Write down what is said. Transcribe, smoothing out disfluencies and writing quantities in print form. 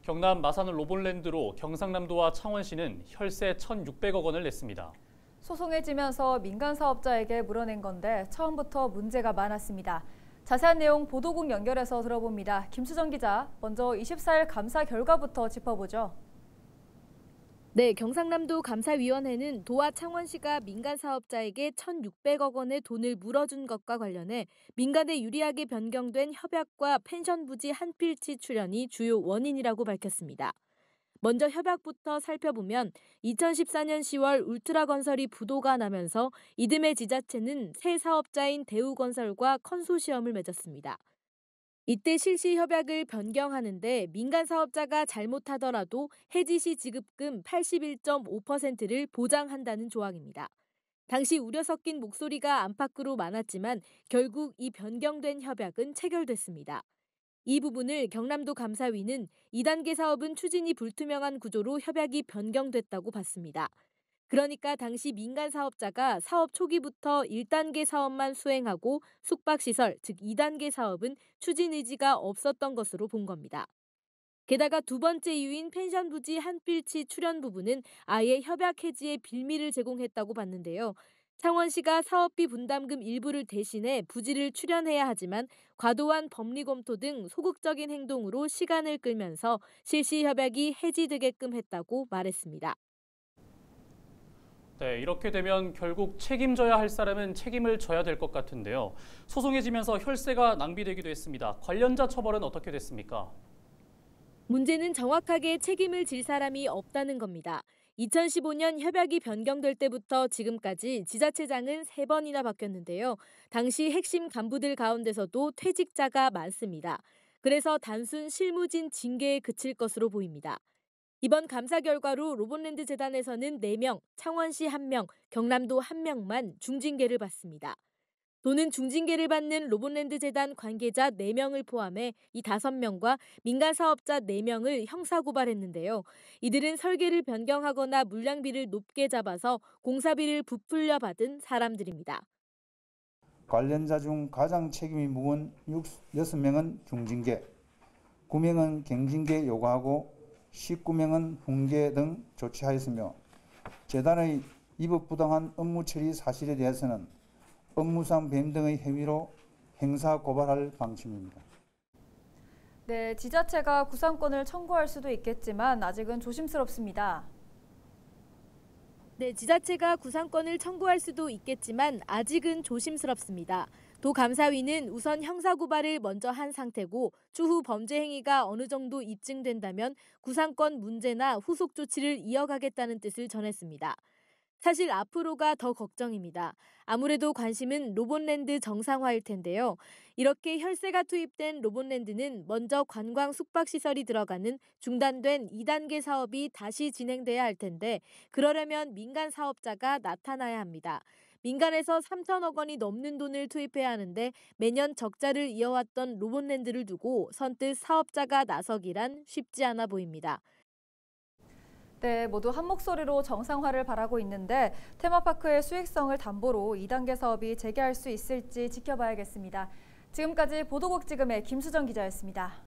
경남 마산을 로봇랜드로 경상남도와 창원시는 혈세 1,600억 원을 냈습니다. 소송에 지면서 민간 사업자에게 물어낸 건데 처음부터 문제가 많았습니다. 자세한 내용 보도국 연결해서 들어봅니다. 김수정 기자, 먼저 24일 감사 결과부터 짚어보죠. 네, 경상남도 감사위원회는 도와 창원시가 민간 사업자에게 1,600억 원의 돈을 물어준 것과 관련해 민간에 유리하게 변경된 협약과 펜션 부지 한 필지 출연이 주요 원인이라고 밝혔습니다. 먼저 협약부터 살펴보면 2014년 10월 울트라건설이 부도가 나면서 이듬해 지자체는 새 사업자인 대우건설과 컨소시엄을 맺었습니다. 이때 실시 협약을 변경하는데 민간 사업자가 잘못하더라도 해지 시 지급금 81.5%를 보장한다는 조항입니다. 당시 우려 섞인 목소리가 안팎으로 많았지만 결국 이 변경된 협약은 체결됐습니다. 이 부분을 경남도 감사위는 2단계 사업은 추진이 불투명한 구조로 협약이 변경됐다고 봤습니다. 그러니까 당시 민간 사업자가 사업 초기부터 1단계 사업만 수행하고 숙박시설, 즉 2단계 사업은 추진 의지가 없었던 것으로 본 겁니다. 게다가 두 번째 이유인 펜션 부지 한 필지 출연 부분은 아예 협약 해지의 빌미를 제공했다고 봤는데요. 창원시가 사업비 분담금 일부를 대신해 부지를 출연해야 하지만 과도한 법리 검토 등 소극적인 행동으로 시간을 끌면서 실시 협약이 해지되게끔 했다고 말했습니다. 네, 이렇게 되면 결국 책임져야 할 사람은 책임을 져야 될 것 같은데요. 소송에 지면서 혈세가 낭비되기도 했습니다. 관련자 처벌은 어떻게 됐습니까? 문제는 정확하게 책임을 질 사람이 없다는 겁니다. 2015년 협약이 변경될 때부터 지금까지 지자체장은 3번이나 바뀌었는데요. 당시 핵심 간부들 가운데서도 퇴직자가 많습니다. 그래서 단순 실무진 징계에 그칠 것으로 보입니다. 이번 감사 결과로 로봇랜드 재단에서는 4명, 창원시 1명, 경남도 1명만 중징계를 받습니다. 도는 중징계를 받는 로봇랜드 재단 관계자 4명을 포함해 이 5명과 민간 사업자 4명을 형사고발했는데요. 이들은 설계를 변경하거나 물량비를 높게 잡아서 공사비를 부풀려 받은 사람들입니다. 관련자 중 가장 책임이 무거운 6명은 중징계, 9명은 갱징계 요구하고 19명은 훈계 등 조치하였으며 재단의 위법부당한 업무 처리 사실에 대해서는 업무상 배임 등의 행위로 행사 고발할 방침입니다. 네, 지자체가 구상권을 청구할 수도 있겠지만 아직은 조심스럽습니다. 네, 지자체가 구상권을 청구할 수도 있겠지만 아직은 조심스럽습니다. 도감사위는 우선 형사고발을 먼저 한 상태고 추후 범죄 행위가 어느 정도 입증된다면 구상권 문제나 후속 조치를 이어가겠다는 뜻을 전했습니다. 사실 앞으로가 더 걱정입니다. 아무래도 관심은 로봇랜드 정상화일 텐데요. 이렇게 혈세가 투입된 로봇랜드는 먼저 관광 숙박시설이 들어가는 중단된 2단계 사업이 다시 진행돼야 할 텐데 그러려면 민간 사업자가 나타나야 합니다. 민간에서 3천억 원이 넘는 돈을 투입해야 하는데 매년 적자를 이어왔던 로봇랜드를 두고 선뜻 사업자가 나서기란 쉽지 않아 보입니다. 네, 모두 한 목소리로 정상화를 바라고 있는데 테마파크의 수익성을 담보로 2단계 사업이 재개할 수 있을지 지켜봐야겠습니다. 지금까지 보도국 지금의 김수정 기자였습니다.